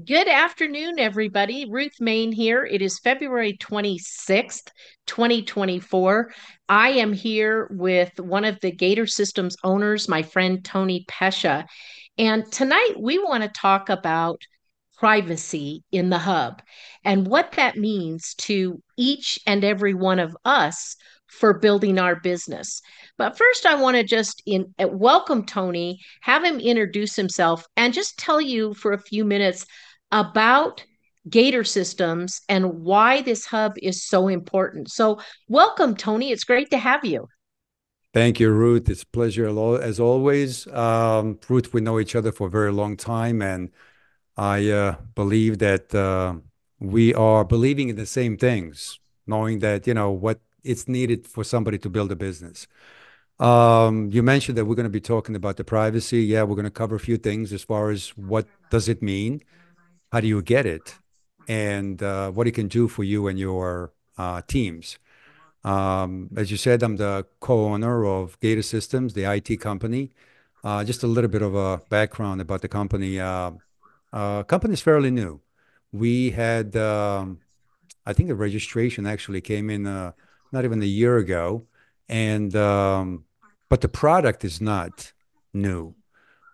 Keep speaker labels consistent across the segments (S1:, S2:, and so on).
S1: Good afternoon, everybody. Ruth Mayne here. It is February 26th, 2024. I am here with one of the Gator Systems owners, my friend Tony Pesha. And tonight we want to talk about privacy in the hub and what that means to each and every one of us for building our business. But first, I want to just welcome Tony, have him introduce himself, and just tell you for a few minutes about Gator Systems and why this hub is so important. So, welcome, Tony. It's great to have you.
S2: Thank you, Ruth. It's a pleasure as always. Ruth, we know each other for a very long time, and I believe that we are believing in the same things, knowing that, what it's needed for somebody to build a business. You mentioned that we're going to be talking about the privacy. Yeah, we're going to cover a few things as far as what does it mean, how do you get it, and what it can do for you and your teams. As you said, I'm the co-owner of Gator Systems, the IT company. Just a little bit of a background about the company. Company is fairly new. We had, I think the registration actually came in not even a year ago, and but the product is not new.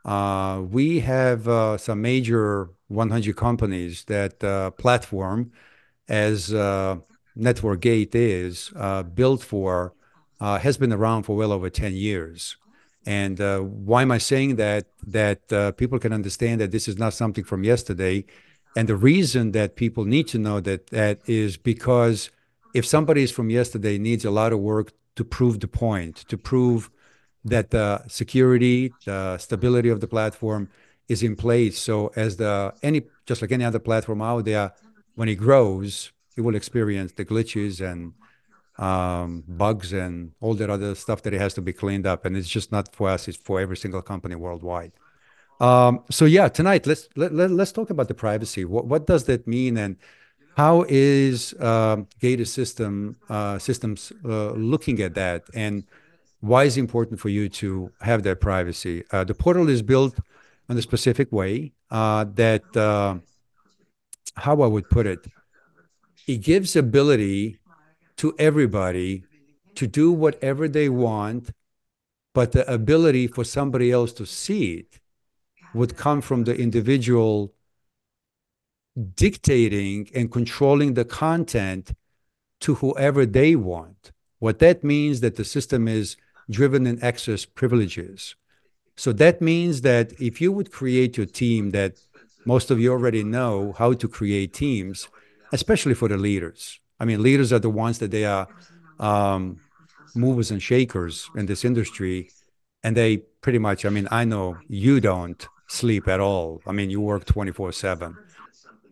S2: We have some major 100 companies that platform as Network Gate is built for, has been around for well over 10 years. And why am I saying that? That people can understand that this is not something from yesterday. And the reason that people need to know that is because if somebody is from yesterday needs a lot of work to prove the point, to prove that the security, the stability of the platform is in place. So as just like any other platform out there, when it grows, it will experience the glitches and bugs and all that other stuff that it has to be cleaned up. And it's just not for us; it's for every single company worldwide. So yeah, tonight let's talk about the privacy. What does that mean, and how is Gator Systems looking at that, and why is it important for you to have that privacy? The portal is built in a specific way that, how I would put it, it gives ability to everybody to do whatever they want, but the ability for somebody else to see it would come from the individual dictating and controlling the content to whoever they want. What that means that the system is driven in access privileges. So that means that if you would create your team, that most of you already know how to create teams, especially for the leaders. I mean, leaders are the ones that they are um, movers and shakers in this industry. And they pretty much, I mean, I know you don't sleep at all. I mean, you work 24/7.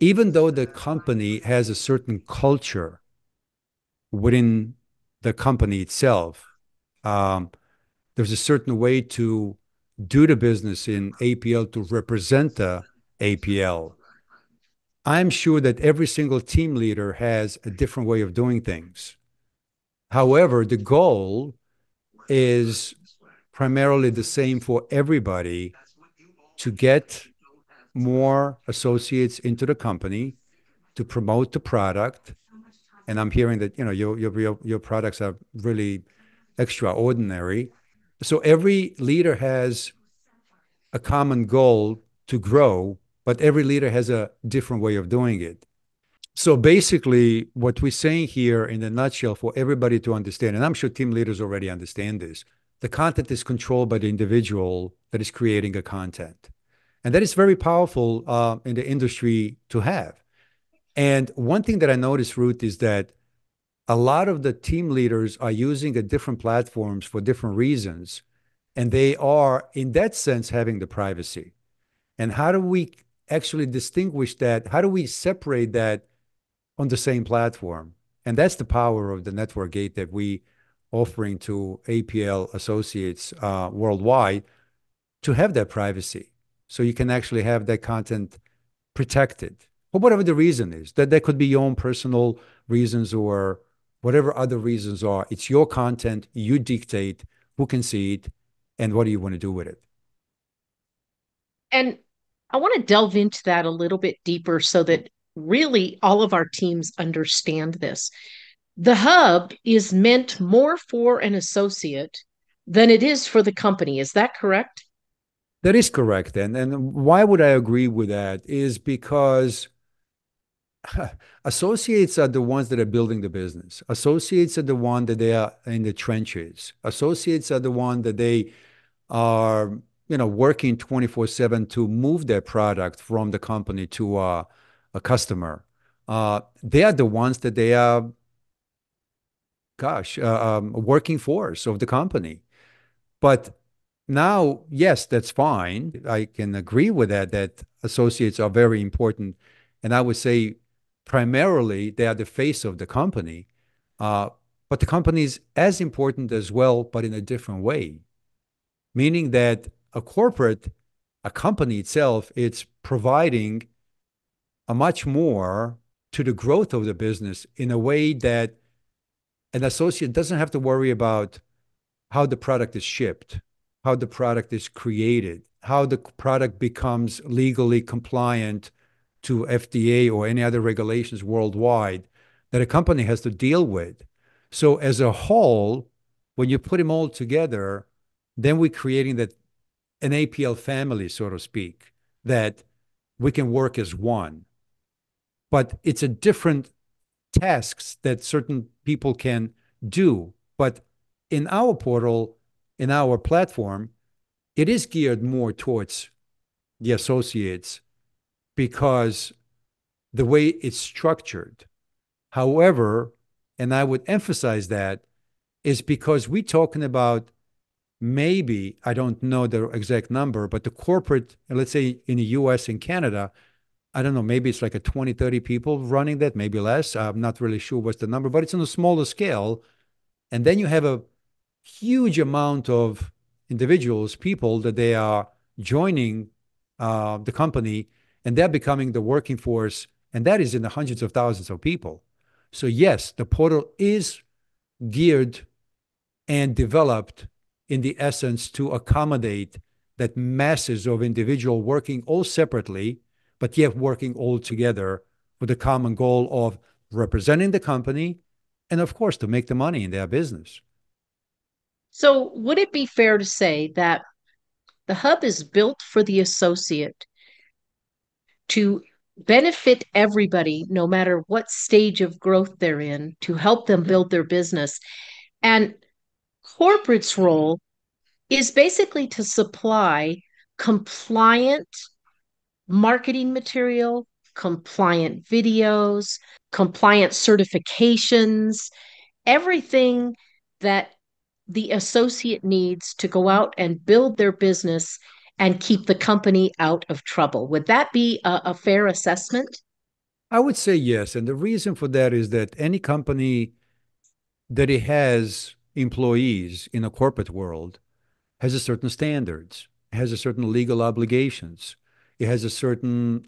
S2: Even though the company has a certain culture within the company itself, um, there's a certain way to do the business in APL to represent the APL. I'm sure that every single team leader has a different way of doing things. However, the goal is primarily the same for everybody to get more associates into the company, to promote the product. And I'm hearing that, your products are really extraordinary. So every leader has a common goal to grow, but every leader has a different way of doing it. So basically, what we're saying here in a nutshell for everybody to understand, and I'm sure team leaders already understand this, the content is controlled by the individual that is creating a content. And that is very powerful in the industry to have. And one thing that I noticed, Ruth, is that a lot of the team leaders are using a different platforms for different reasons. And they are, in that sense, having the privacy. And how do we actually distinguish that? How do we separate that on the same platform? And that's the power of the network gate that we offering to APL associates worldwide to have that privacy. So you can actually have that content protected for whatever the reason is. That could be your own personal reasons or whatever other reasons are. It's your content. You dictate who can see it and what do you want to do with it.
S1: And I want to delve into that a little bit deeper so that really all of our teams understand this. The hub is meant more for an associate than it is for the company. Is that correct?
S2: That is correct. And why would I agree with that is because associates are the ones that are building the business. Associates are the one that they are in the trenches. Associates are the one that they are, working 24/7 to move their product from the company to a customer. They are the ones that they are, working force of the company. But now, yes, that's fine. I can agree with that, that associates are very important. And I would say primarily they are the face of the company. Uh, but the company is as important as well, but in a different way, meaning that a company itself, it's providing a much more to the growth of the business in a way that an associate doesn't have to worry about how the product is shipped, how the product is created, how the product becomes legally compliant to FDA or any other regulations worldwide that a company has to deal with. So as a whole, when you put them all together, then we're creating that an APL family, so to speak, that we can work as one. But it's a different tasks that certain people can do. But in our portal, in our platform, it is geared more towards the associates because the way it's structured. However, and I would emphasize that, is because we're talking about maybe, I don't know the exact number, but the corporate, let's say in the US and Canada, I don't know, maybe it's like a 20, 30 people running that, maybe less. I'm not really sure what's the number, but it's on a smaller scale. And then you have a huge amount of individuals, people that they are joining the company and they're becoming the working force. And that is in the hundreds of thousands of people. So, yes, the portal is geared and developed in the essence to accommodate that masses of individual working all separately, but yet working all together with the common goal of representing the company and, of course, to make the money in their business.
S1: So, would it be fair to say that the hub is built for the associate to benefit everybody, no matter what stage of growth they're in, to help them build their business? And corporate's role is basically to supply compliant marketing material, compliant videos, compliant certifications, everything that the associate needs to go out and build their business and keep the company out of trouble. Would that be a fair assessment?
S2: I would say yes. And the reason for that is that any company that it has employees in a corporate world has a certain standards, has a certain legal obligations. It has a certain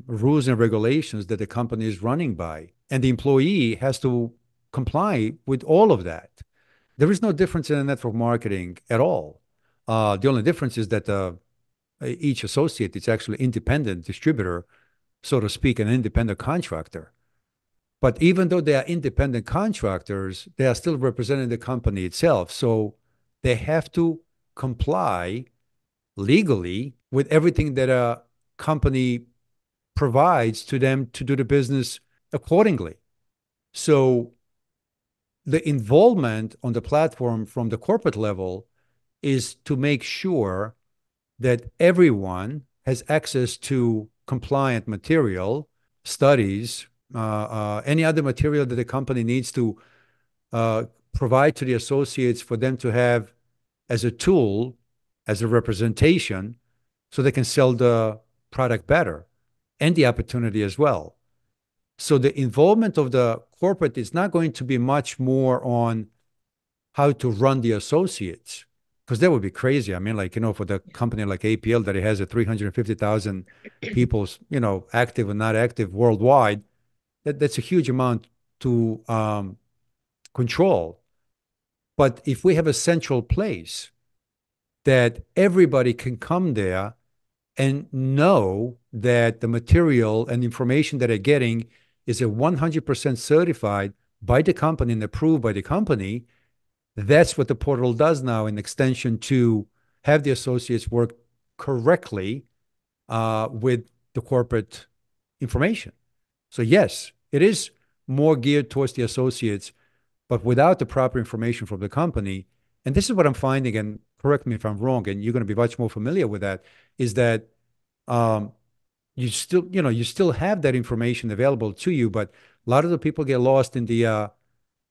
S2: rules and regulations that the company is running by. And the employee has to comply with all of that. There is no difference in the network marketing at all. The only difference is that each associate is actually independent distributor, so to speak, an independent contractor. But even though they are independent contractors, they are still representing the company itself. So they have to comply legally with everything that a company provides to them to do the business accordingly. So the involvement on the platform from the corporate level is to make sure that everyone has access to compliant material, studies, any other material that the company needs to uh, provide to the associates for them to have as a tool, as a representation, so they can sell the product better and the opportunity as well. So the involvement of the corporate is not going to be much more on how to run the associates, because that would be crazy. I mean, like, for the company like APL that it has a 350,000 people, active and not active worldwide, that's a huge amount to control. But if we have a central place that everybody can come there and know that the material and information that they're getting is a 100% certified by the company and approved by the company. That's what the portal does now, in extension to have the associates work correctly with the corporate information. So yes, it is more geared towards the associates, but without the proper information from the company, and this is what I'm finding, and correct me if I'm wrong, and you're going to be much more familiar with that, is that um, you still have that information available to you, but a lot of the people get lost in the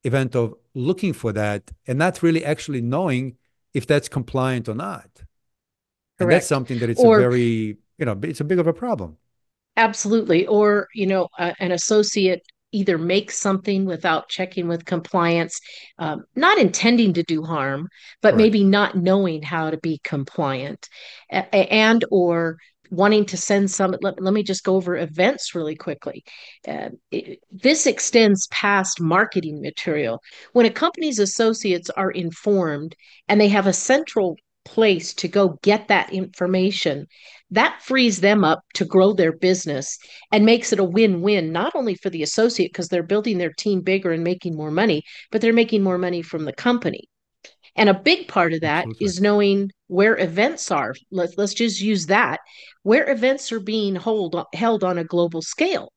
S2: event of looking for that and not really actually knowing if that's compliant or not. And that's
S1: Correct.
S2: something that it's a
S1: Or
S2: very, it's a big of a problem.
S1: absolutely. Or, an associate either makes something without checking with compliance, not intending to do harm, but
S2: Correct.
S1: maybe not knowing how to be compliant, and or wanting to send some. Let me just go over events really quickly. This extends past marketing material. When a company's associates are informed and they have a central place to go get that information, that frees them up to grow their business and makes it a win-win, not only for the associate because they're building their team bigger and making more money, but they're making more money from the company. And a big part of that
S2: Absolutely.
S1: is knowing where events are. Let's just use that, where events are being held on a global scale.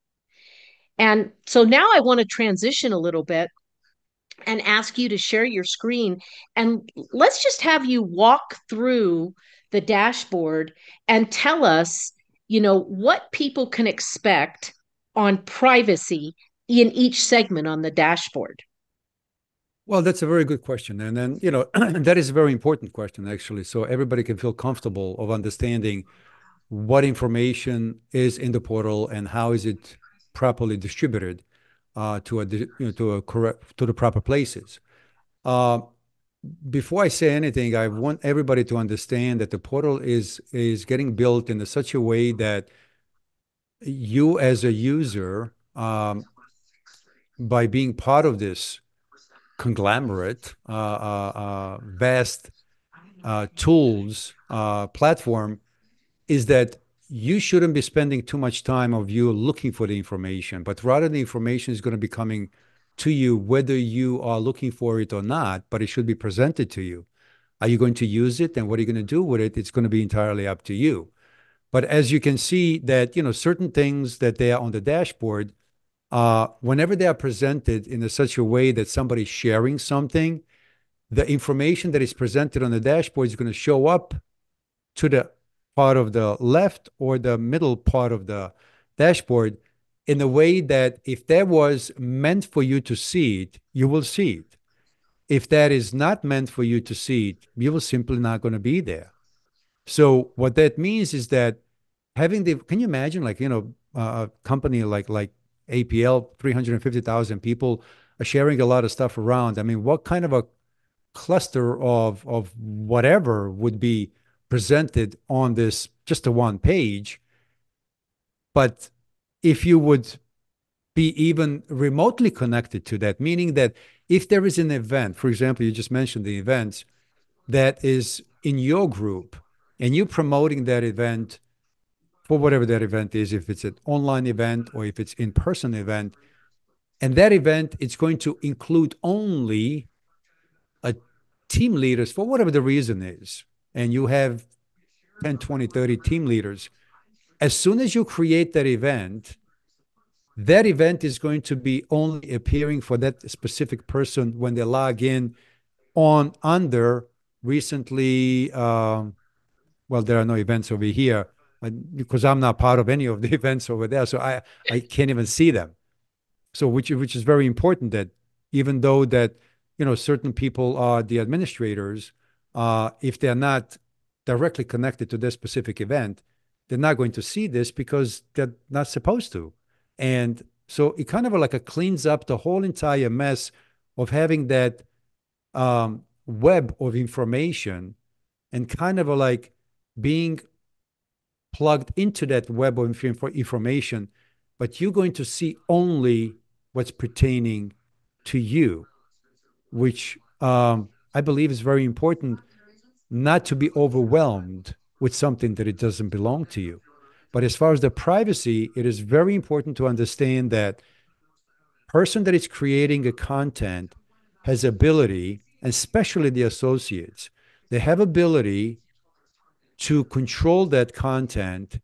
S1: And so now I want to transition a little bit and ask you to share your screen. And let's just have you walk through the dashboard and tell us, what people can expect on privacy in each segment on the dashboard.
S2: Well, that's a very good question. And then, that is a very important question, actually. So everybody can feel comfortable of understanding what information is in the portal and how is it properly distributed to a correct to the proper places. Uh, Before I say anything, I want everybody to understand that the portal is getting built in such a way that you, as a user, by being part of this conglomerate, vast tools platform, is that you shouldn't be spending too much time of you looking for the information, but rather the information is going to be coming to you whether you are looking for it or not, but it should be presented to you. Are you going to use it, and what are you going to do with it? It's going to be entirely up to you. But as you can see that, certain things that they are on the dashboard, whenever they are presented in such a way that somebody's sharing something, the information that is presented on the dashboard is going to show up to the part of the left or the middle part of the dashboard in a way that if that was meant for you to see it, you will see it. If that is not meant for you to see it, you will simply not going to be there. So what that means is that can you imagine, like, a company like APL, 350,000 people are sharing a lot of stuff around. I mean, what kind of a cluster of whatever would be presented on this just a one page? But if you would be even remotely connected to that, meaning that if there is an event, for example, you just mentioned the events that is in your group and you're promoting that event for whatever that event is, if it's an online event or if it's in-person event, and that event it's going to include only a team leaders for whatever the reason is, and you have 10, 20, 30 team leaders, as soon as you create that event is going to be only appearing for that specific person when they log in on under recently. Well, there are no events over here because I'm not part of any of the events over there, so I can't even see them. So which is very important, that even though that certain people are the administrators, if they're not directly connected to this specific event, they're not going to see this because they're not supposed to. And so it kind of like a cleans up the whole entire mess of having that web of information, and kind of like being plugged into that web of information, but you're going to see only what's pertaining to you, which I believe is very important, not to be overwhelmed with something that it doesn't belong to you. But as far as the privacy, it is very important to understand that person that is creating a content has ability, especially the associates, they have ability to control that content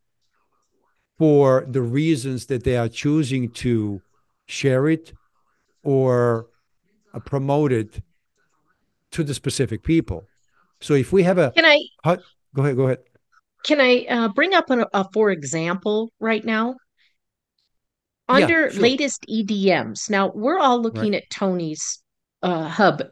S2: for the reasons that they are choosing to share it or promote it to the specific people. So if we have a,
S1: Can I
S2: go ahead, go ahead.
S1: bring up a for example right now?
S2: Yeah,
S1: Under
S2: sure.
S1: latest EDMs. Now we're all
S2: Right.
S1: looking at Tony's hub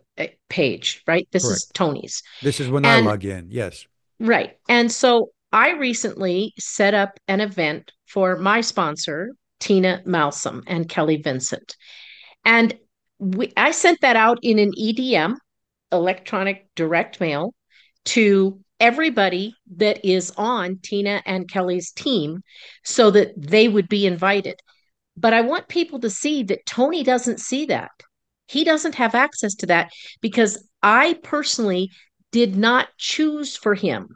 S1: page, right? This is
S2: Correct.
S1: Tony's.
S2: This is when I
S1: And
S2: log in. Yes.
S1: right. And so I recently set up an event for my sponsor, Tina Malsom and Kelly Vincent. And I sent that out in an EDM, electronic direct mail, to everybody that is on Tina and Kelly's team so that they would be invited. But I want people to see that Tony doesn't see that. He doesn't have access to that because I personally did not choose for him.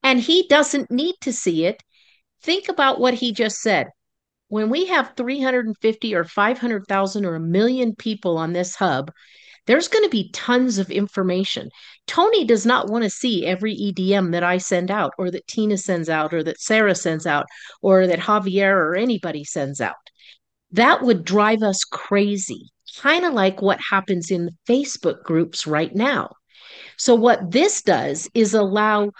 S1: And he doesn't need to see it. Think about what he just said. When we have 350 or 500,000 or a million people on this hub, there's going to be tons of information. Tony does not want to see every EDM that I send out, or that Tina sends out, or that Sarah sends out, or that Javier or anybody sends out. That would drive us crazy, kind of like what happens in Facebook groups right now. So, what this does is allow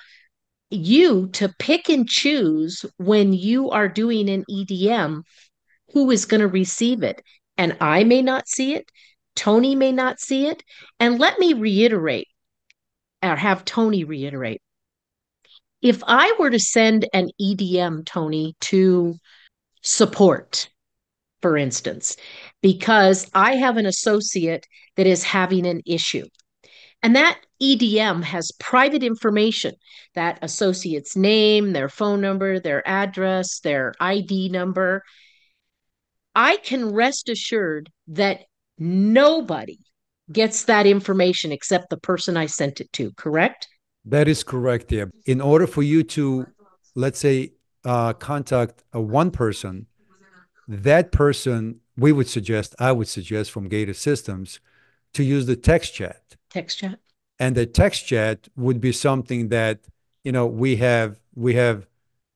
S1: you to pick and choose when you are doing an EDM who is going to receive it. And I may not see it, Tony may not see it. And let me reiterate, or have Tony reiterate, if I were to send an EDM, Tony, to support, for instance, because I have an associate that is having an issue. And that EDM has private information, that associate's name, their phone number, their address, their ID number. I can rest assured that nobody gets that information except the person I sent it to, correct?
S2: That is correct. Yeah. In order for you to, let's say, contact a one person, that person, I would suggest from Gated Systems to use the text chat.
S1: Text chat.
S2: And the text chat would be something that, we have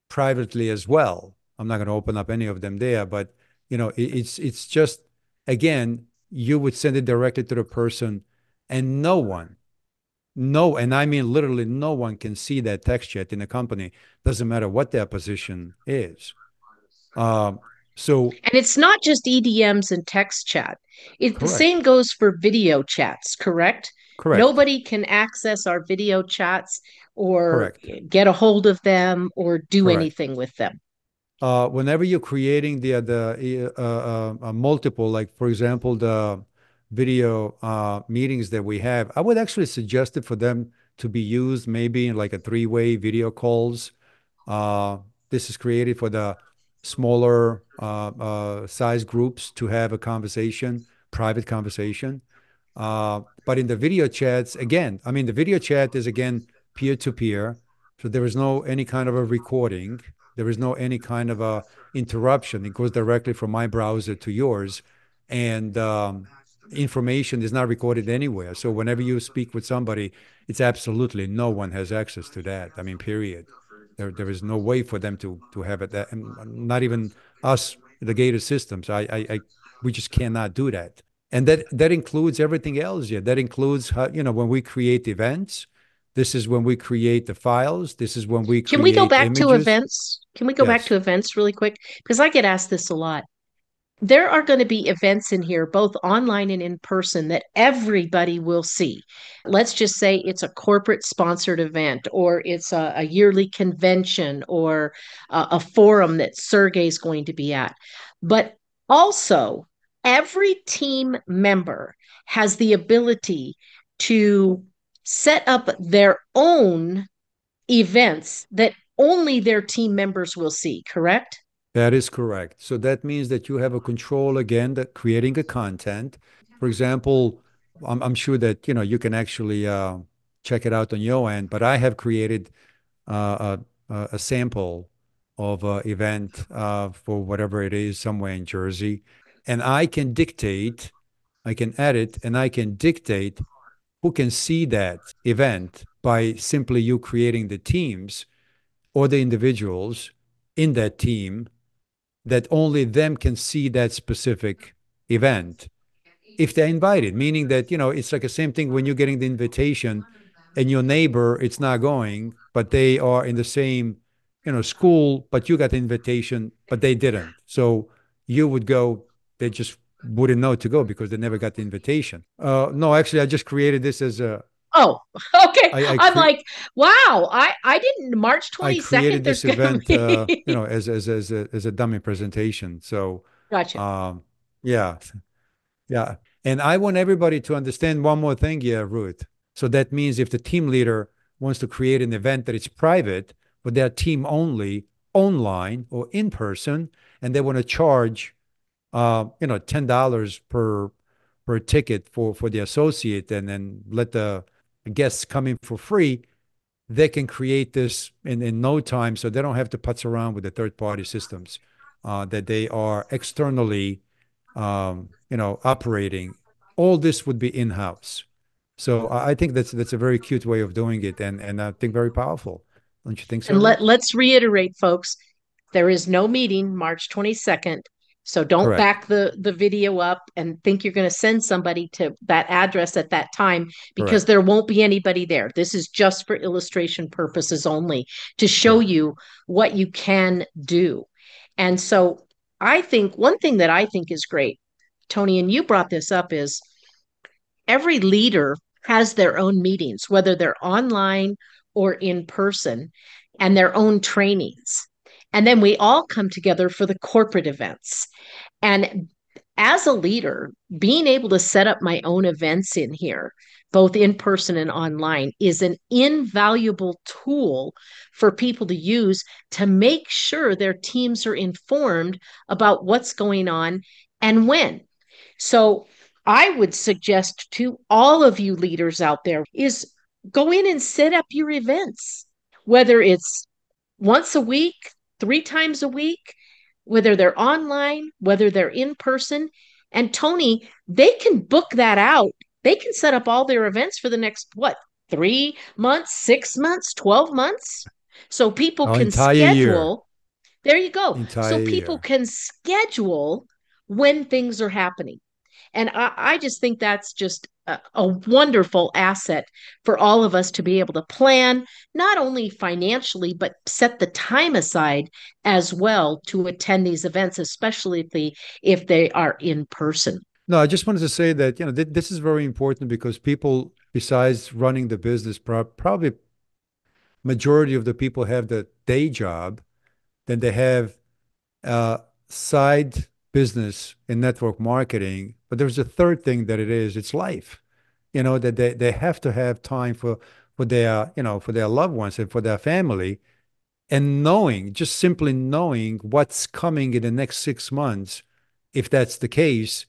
S2: privately as well. I'm not going to open up any of them there, but it's just, again, you would send it directly to the person, and no one, no, and I mean literally no one can see that text chat in a company. Doesn't matter what their position is. Um, so
S1: And it's not just EDMs and text chat. The
S2: correct,
S1: same goes for video chats, correct?
S2: correct,
S1: Nobody can access our video chats or
S2: correct,
S1: get a hold of them or do
S2: correct.
S1: anything with them.
S2: Whenever you're creating the multiple, like for example, the video meetings that we have, I would actually suggest it for them to be used maybe in like a three-way video calls. Uh, this is created for the smaller size groups to have a conversation, private conversation. But in the video chats, again, I mean, the video chat is again peer to peer, so there is no any kind of a recording. There is no any kind of a interruption. It goes directly from my browser to yours, and information is not recorded anywhere. So whenever you speak with somebody, it's absolutely no one has access to that. I mean, period. There is no way for them to have it. That, and not even us, the gated systems. We just cannot do that. And that includes everything else. Yeah, that includes how, when we create events. This is when we create the files. This is when we
S1: Can we go
S2: create
S1: back to
S2: images.
S1: events? Can we go back
S2: Yes,
S1: to events really quick? Because I get asked this a lot. There are going to be events in here, both online and in person, that everybody will see. Let's just say it's a corporate sponsored event, or it's a yearly convention, or a forum that Sergey's going to be at. But also, every team member has the ability to set up their own events that only their team members will see, correct?
S2: that is correct. So that means that you have a control again that creating a content. For example, I'm sure that you can actually check it out on your end, but I have created a sample of an event for whatever it is somewhere in Jersey, and I can edit, and I can dictate who can see that event by simply you creating the teams or the individuals in that team that only them can see that specific event if they're invited, meaning that, it's like the same thing when you're getting the invitation and your neighbor, it's not going, but they are in the same, school, but you got the invitation, but they didn't. So you would go, they just wouldn't know to go because they never got the invitation. No, actually, I just created this as a,
S1: Oh, okay.
S2: I, I,
S1: I'm
S2: cre-
S1: like, wow, I didn't March
S2: I
S1: 22nd,
S2: created
S1: there's
S2: this
S1: gonna
S2: event,
S1: be
S2: as a dummy presentation. So,
S1: gotcha.
S2: um, yeah. Yeah. And I want everybody to understand one more thing here, Ruth. So that means if the team leader wants to create an event that is private, but they're team only, online or in person, and they want to charge, $10 per ticket for the associate, and then let the guests come in for free, they can create this in no time, so they don't have to putz around with the third party systems that they are externally operating. All this would be in house. So I think that's a very cute way of doing it, and I think very powerful. Don't you think so,
S1: And
S2: Ruth?
S1: let's reiterate, folks, there is no meeting March 22nd. So don't
S2: Correct.
S1: back the video up and think you're going to send somebody to that address at that time because
S2: Correct.
S1: there won't be anybody there. This is just for illustration purposes only to show
S2: Correct.
S1: you what you can do. And so I think one thing that I think is great, Tony, and you brought this up, is every leader has their own meetings, whether they're online or in person, and their own trainings. And then we all come together for the corporate events. And as a leader, being able to set up my own events in here, both in person and online, is an invaluable tool for people to use to make sure their teams are informed about what's going on and when. So I would suggest to all of you leaders out there is go in and set up your events, whether it's once a week, 3 times a week, whether they're online, whether they're in person. And Tony, they can book that out. They can set up all their events for the next, what, 3 months, 6 months, 12 months. So people
S2: Our
S1: can
S2: entire year.
S1: schedule. There you go. So
S2: Entire
S1: people
S2: year.
S1: can schedule when things are happening. And I just think that's just a wonderful asset for all of us to be able to plan, not only financially, but set the time aside as well to attend these events, especially if they are in person.
S2: No, I just wanted to say that, this is very important because people, besides running the business, probably majority of the people have the day job, then they have side business in network marketing. But there's a third thing that it's life, that they have to have time for their, for their loved ones and for their family. And just simply knowing what's coming in the next 6 months, if that's the case,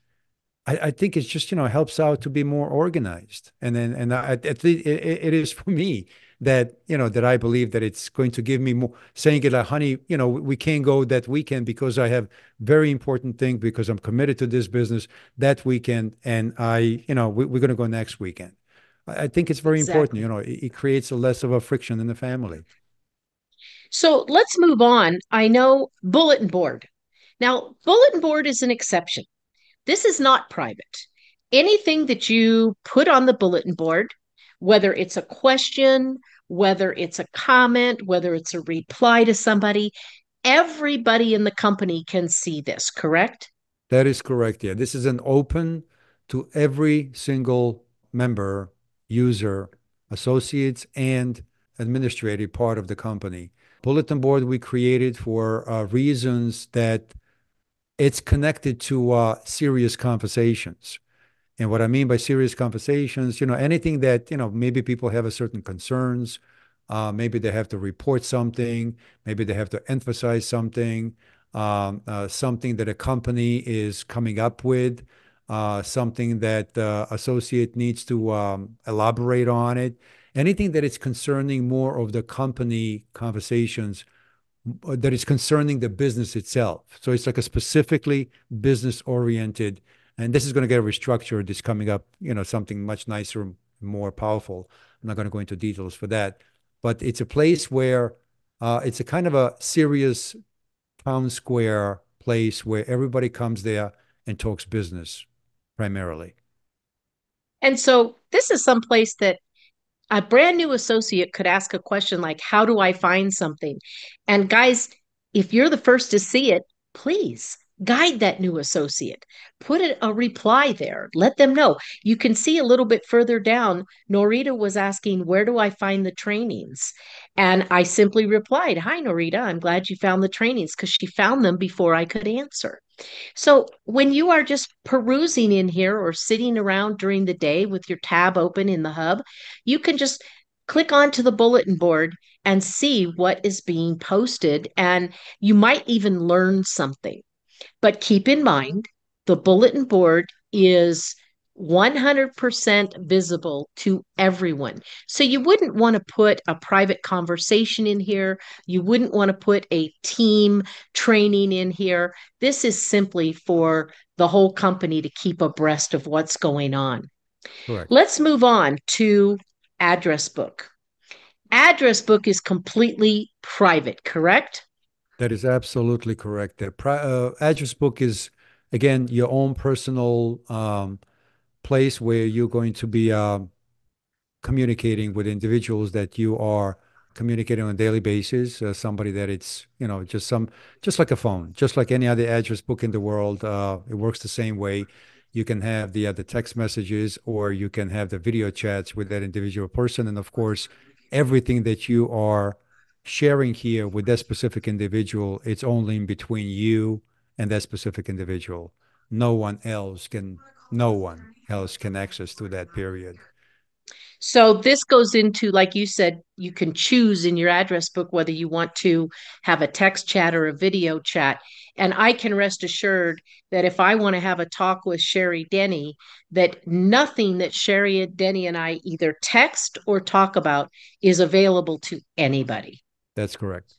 S2: I think it's just, helps out to be more organized. And then, and at least it is for me that, that I believe that it's going to give me more, saying it like, honey, we can't go that weekend because I have very important thing because I'm committed to this business that weekend. And we're going to go next weekend. I think it's very important.
S1: Exactly.
S2: It creates a less of a friction in the family.
S1: So let's move on. I know bulletin board. Now, bulletin board is an exception. This is not private. Anything that you put on the bulletin board, whether it's a question, whether it's a comment, whether it's a reply to somebody, everybody in the company can see this, correct?
S2: That is correct. Yeah. This is an open to every single member, user, associates, and administrative part of the company. Bulletin board we created for reasons that it's connected to serious conversations. And what I mean by serious conversations, anything that, maybe people have a certain concerns, maybe they have to report something, maybe they have to emphasize something, something that a company is coming up with, something that associate needs to elaborate on it. anything that is concerning more of the company conversations that is concerning the business itself. So it's like a specifically business oriented, and this is going to get restructured. This coming up, something much nicer, more powerful. I'm not going to go into details for that, but it's a place where it's a kind of a serious town square place where everybody comes there and talks business primarily.
S1: And so this is some place that a brand new associate could ask a question like, how do I find something? And guys, if you're the first to see it, please guide that new associate. Put a reply there. Let them know. You can see a little bit further down, Norita was asking, where do I find the trainings? And I simply replied, hi, Norita, I'm glad you found the trainings because she found them before I could answer. So when you are just perusing in here or sitting around during the day with your tab open in the hub, you can just click onto the bulletin board and see what is being posted. And you might even learn something. But keep in mind, the bulletin board is 100% visible to everyone. So you wouldn't want to put a private conversation in here. You wouldn't want to put a team training in here. This is simply for the whole company to keep abreast of what's going on.
S2: Correct.
S1: Let's move on to address book. Address book is completely private, correct?
S2: That is absolutely correct. The address book is, again, your own personal place where you're going to be communicating with individuals that you are communicating on a daily basis. Somebody that it's, just like a phone, just like any other address book in the world. It works the same way. You can have the text messages, or you can have the video chats with that individual person. And of course, everything that you are sharing here with that specific individual, it's only in between you and that specific individual. No one else can access to that period.
S1: So this goes into, like you said, you can choose in your address book whether you want to have a text chat or a video chat. And I can rest assured that if I want to have a talk with Sherry Denny, that nothing that Sherry Denny and I either text or talk about is available to anybody.
S2: That's correct.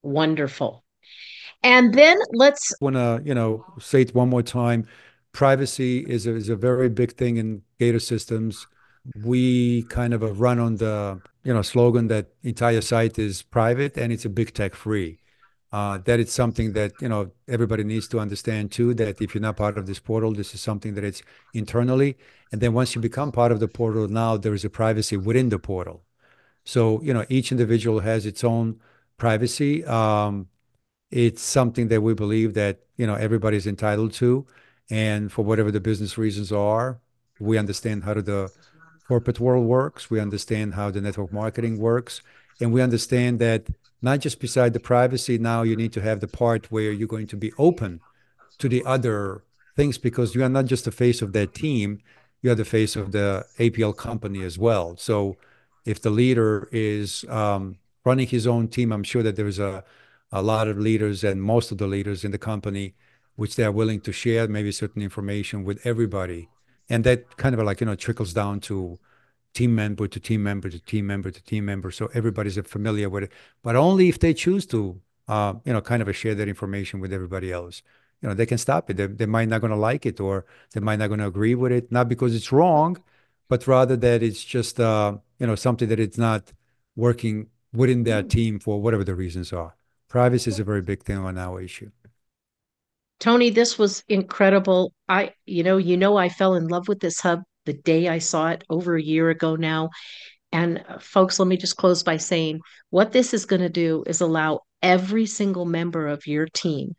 S1: Wonderful. And then let's,
S2: Want to, say it one more time. Privacy is a very big thing in Gator systems. We kind of run on the, slogan that entire site is private and it's a big tech free. That it's something that, everybody needs to understand too, that if you're not part of this portal, this is something that it's internally. And then once you become part of the portal, now there is a privacy within the portal. So, each individual has its own privacy. It's something that we believe that, everybody's entitled to. And for whatever the business reasons are, we understand how the corporate world works. We understand how the network marketing works. And we understand that not just beside the privacy, now you need to have the part where you're going to be open to the other things because you are not just the face of that team, you are the face of the APL company as well. So if the leader is running his own team, I'm sure that there's a lot of leaders and most of the leaders in the company, which they are willing to share maybe certain information with everybody. And that kind of like, trickles down to team member to team member to team member to team member. So everybody's familiar with it, but only if they choose to, kind of share that information with everybody else. They can stop it. They might not going to like it, or they might not going to agree with it, not because it's wrong, but rather that it's just, something that it's not working within their team for whatever the reasons are. Privacy is a very big thing on our issue.
S1: Tony, this was incredible. I fell in love with this hub the day I saw it over a year ago now. And folks, let me just close by saying what this is going to do is allow every single member of your team,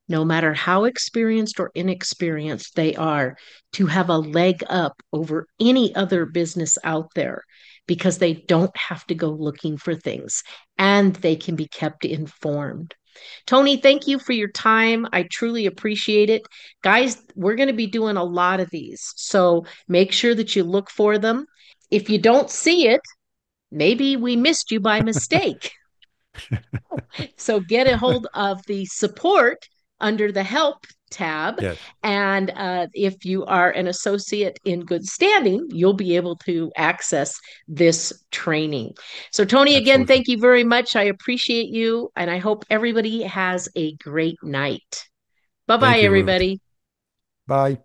S1: no matter how experienced or inexperienced they are, to have a leg up over any other business out there because they don't have to go looking for things and they can be kept informed. Tony, thank you for your time. I truly appreciate it. Guys, we're going to be doing a lot of these. So make sure that you look for them. If you don't see it, maybe we missed you by mistake. So get a hold of the support under the help tab.
S2: Yes,
S1: And if you are an associate in good standing, you'll be able to access this training. So, Tony, again,
S2: absolutely.
S1: thank you very much. I appreciate you, and I hope everybody has a great night. Bye bye,
S2: Thank you, Ruth.
S1: everybody.
S2: Bye.